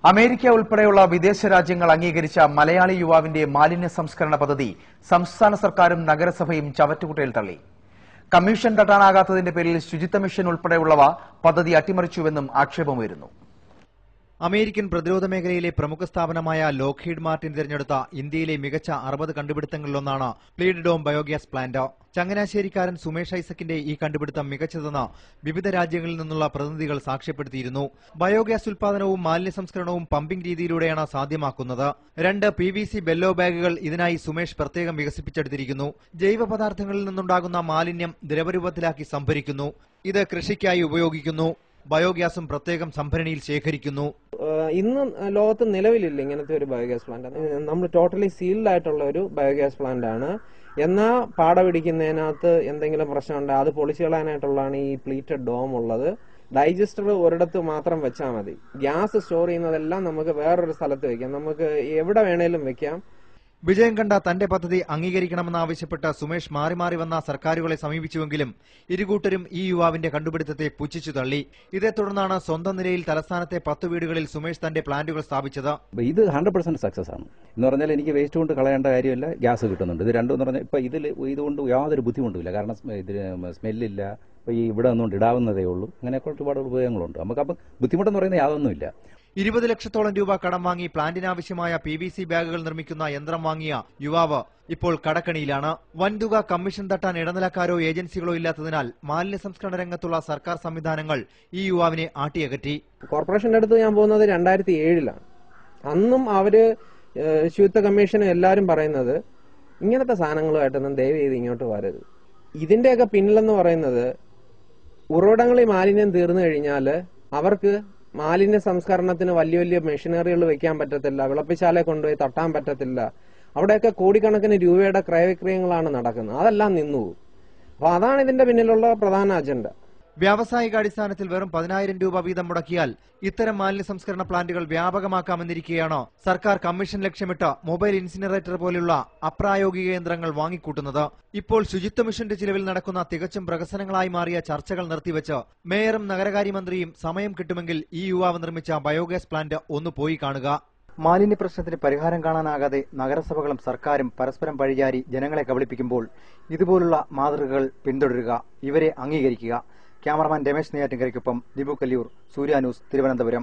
America ഉൾപ്പെടെയുള്ള വിദേശ രാജ്യങ്ങൾ അംഗീകരിച്ച മലയാളി യുവാവിന്റെ മാലിന്യ സംസ്കരണ പദ്ധതി സംസ്ഥാന സർക്കാരും നഗരസഭയും ചവറ്റുകുട്ടയിൽ തള്ളി. കമ്മീഷൻ തട്ടാനാകാത്തതിന്റെ പേരിൽ ശുചിത്വ മിഷൻ ഉൾപ്പെടെയുള്ളവ പദ്ധതി അട്ടിമറിച്ചുവെന്നും ആക്ഷേപമുയരുന്നു. അമേരിക്കൻ പ്രതിരോധ മേഖലയിലെ പ്രമുഖ സ്ഥാപനമായ ലോക്ഹീഡ് മാർട്ടിൻ തിരഞ്ഞെടുത്ത ഇന്ത്യയിലെ മികച്ച 60 കണ്ടുപിടുത്തങ്ങളിലൊന്നാണ് പ്ലീഡ് ഡോം ബയോഗ്യാസ് പ്ലാന്റ്. ചങ്ങനാശ്ശേരിക്കാരൻ സുമേഷ് ഐസക്കിന്റെ ഈ കണ്ടുപിടുത്തം മികച്ചതെന്ന് വിവിധ രാജ്യങ്ങളിൽ നിന്നുള്ള പ്രതിനിധികൾ സാക്ഷ്യപ്പെടുത്തിയിരുന്നു. ബയോഗ്യാസ് ഉൽപാദനവും മാലിന്യ സംസ്കരണവും പമ്പിംഗ് രീതിയിലൂടെയാണ് സാധ്യമാക്കുന്നത്. 2 PVC ബെല്ലോ ബാഗുകൾ ഇതിനായി സുമേഷ് പ്രത്യേകം വികസിപ്പിച്ചെടുത്തിരിക്കുന്നു. ജൈവ പദാർത്ഥങ്ങളിൽ നിന്നുണ്ടാകുന്ന മാലിന്യം ദ്രവരൂപത്തിലാക്കി സംഭരിക്കുന്നു. ഇത് കൃഷിക്കായി ഉപയോഗിക്കുന്നു. ബയോഗ്യാസും പ്രത്യേകം സംഭരണിയിൽ ശേഖരിക്കുന്നു. ഇന്ന് ലോകത്ത് നിലവിലില്ല ഇങ്ങനത്തെ ഒരു ബയോഗ്യാസ് പ്ലാന്റ്. നമ്മൾ ടോട്ടലി സീൽഡ് ആയിട്ടുള്ള ഒരു ബയോഗ്യാസ് പ്ലാന്റ് ആണ്. എന്നാൽ പാട പിടിക്കുന്നതിനകത്ത് എന്തെങ്കിലും പ്രശ്നമുണ്ട് അത് പൊളിച്ചു കളയാനായിട്ടുള്ളതാണ് ഈ പ്ലീറ്റഡ് ഡോം ഉള്ളത്. ഡൈജസ്റ്റർ ഒരിടത്ത് മാത്രം വെച്ചാൽ മതി. ഗ്യാസ് സ്റ്റോർ ചെയ്യുന്നതെല്ലാം നമുക്ക് വേറൊരു സ്ഥലത്ത് വെക്കാം. നമുക്ക് എവിടെ വേണേലും വെക്കാം. വിജയം കണ്ട തന്റെ പദ്ധതി അംഗീകരിക്കണമെന്നാവശ്യപ്പെട്ട് സുമേഷ് മാറി മാറി വന്ന സർക്കാരുകളെ സമീപിച്ചുവെങ്കിലും ഇരുകൂട്ടരും ഈ യുവാവിന്റെ കണ്ടുപിടുത്തത്തെ പുച്ഛിച്ചു തള്ളി. ഇതേ തുടർന്നാണ് സ്വന്തം നിലയിൽ തലസ്ഥാനത്തെ 10 വീടുകളിൽ സുമേഷ് തന്റെ പ്ലാന്റുകൾ സ്ഥാപിച്ചത്. ഇത് 100% സക്സസ് ആണ് എന്ന് പറഞ്ഞാൽ എനിക്ക് വേസ്റ്റ് കൊണ്ട് കളയേണ്ട കാര്യമില്ല, ഗ്യാസ് കിട്ടുന്നുണ്ട്. ഇത് രണ്ടും എന്ന് പറഞ്ഞാൽ ഇപ്പൊ ഇതുകൊണ്ട് യാതൊരു ബുദ്ധിമുട്ടില്ല. കാരണം ഇതിന് സ്മെല്ലില്ല. ഇപ്പൊ ഈ ഇവിടെ ഒന്നുകൊണ്ട് ഇടാവുന്നതേ ഉള്ളൂ. അങ്ങനെയൊക്കെ ഒരുപാട് ഉപയോഗങ്ങളുണ്ട്. നമുക്കപ്പം ബുദ്ധിമുട്ടെന്ന് പറയുന്നത് യാതൊന്നുമില്ല. 20 ലക്ഷത്തോളം രൂപ കടം വാങ്ങി പ്ലാന്റിനാവശ്യമായ PVC ബാഗുകൾ നിർമ്മിക്കുന്ന യന്ത്രം വാങ്ങിയ യുവാവ് ഇപ്പോൾ കടക്കണിയിലാണ്. വൻതുക കമ്മീഷൻ തട്ടാൻ ഇടനിലക്കാരോ ഏജൻസികളോ ഇല്ലാത്തതിനാൽ മാലിന്യ സംസ്കരണ രംഗത്തുള്ള സർക്കാർ സംവിധാനങ്ങൾ ഈ യുവാവിനെ ആട്ടിയകറ്റി. കോർപ്പറേഷന്റെ അടുത്ത് ഞാൻ പോകുന്നത് 2007-ലാണ്. അന്നും അവര് ശുചിത്വ കമ്മീഷനും എല്ലാരും പറയുന്നത് ഇങ്ങനത്തെ സാധനങ്ങളുമായിട്ടൊന്നും ദയവ് ചെയ്ത് ഇങ്ങോട്ട് വരരുത്. ഇതിന്റെയൊക്കെ പിന്നിലെന്ന് പറയുന്നത് ഉറവിടങ്ങളിൽ മാലിന്യം തീർന്നു കഴിഞ്ഞാൽ അവർക്ക് മാലിന്യ സംസ്കരണത്തിന് വലിയ വലിയ മെഷീനറികൾ വെക്കാൻ പറ്റത്തില്ല. വിളപ്പിശാലയെ കൊണ്ടുപോയി തട്ടാൻ പറ്റത്തില്ല. അവിടെയൊക്കെ കോടിക്കണക്കിന് രൂപയുടെ ക്രയവിക്രയങ്ങളാണ് നടക്കുന്നത്. അതെല്ലാം നിന്നുപോകും. അപ്പൊ അതാണ് ഇതിന്റെ പിന്നിലുള്ള പ്രധാന അജണ്ട. വ്യാവസായിക അടിസ്ഥാനത്തിൽ വെറും 10,000 രൂപ വീതം മുടക്കിയാൽ ഇത്തരം മാലിന്യ സംസ്കരണ പ്ലാന്റുകൾ വ്യാപകമാക്കാമെന്നിരിക്കെയാണ് സർക്കാർ കമ്മീഷൻ ലക്ഷ്യമിട്ട് മൊബൈൽ ഇൻസിനറേറ്റർ പോലുള്ള അപ്രായോഗിക യന്ത്രങ്ങൾ വാങ്ങിക്കൂട്ടുന്നത്. ഇപ്പോൾ ശുചിത്വ മിഷന്റെ ചിലവിൽ നടക്കുന്ന തികച്ചും പ്രഹസനങ്ങളായി മാറിയ ചർച്ചകൾ നിർത്തിവെച്ച് മേയറും നഗരകാര്യമന്ത്രിയും സമയം കിട്ടുമെങ്കിൽ ഈ യുവാവ് നിർമ്മിച്ച ബയോഗ്യാസ് പ്ലാന്റ് ഒന്ന് പോയി കാണുക. മാലിന്യ പ്രശ്നത്തിന് പരിഹാരം കാണാനാകാതെ നഗരസഭകളും സർക്കാരും പരസ്പരം പഴിചാരി ജനങ്ങളെ കബളിപ്പിക്കുമ്പോൾ ഇതുപോലുള്ള മാതൃകകൾ പിന്തുടരുക, ഇവരെ അംഗീകരിക്കുക. ക്യാമറമാൻ രമേശ് നെയ്യാറ്റിൻകരയ്ക്കൊപ്പം ദിബു കല്ലിയൂർ, സൂര്യ ന്യൂസ്, തിരുവനന്തപുരം.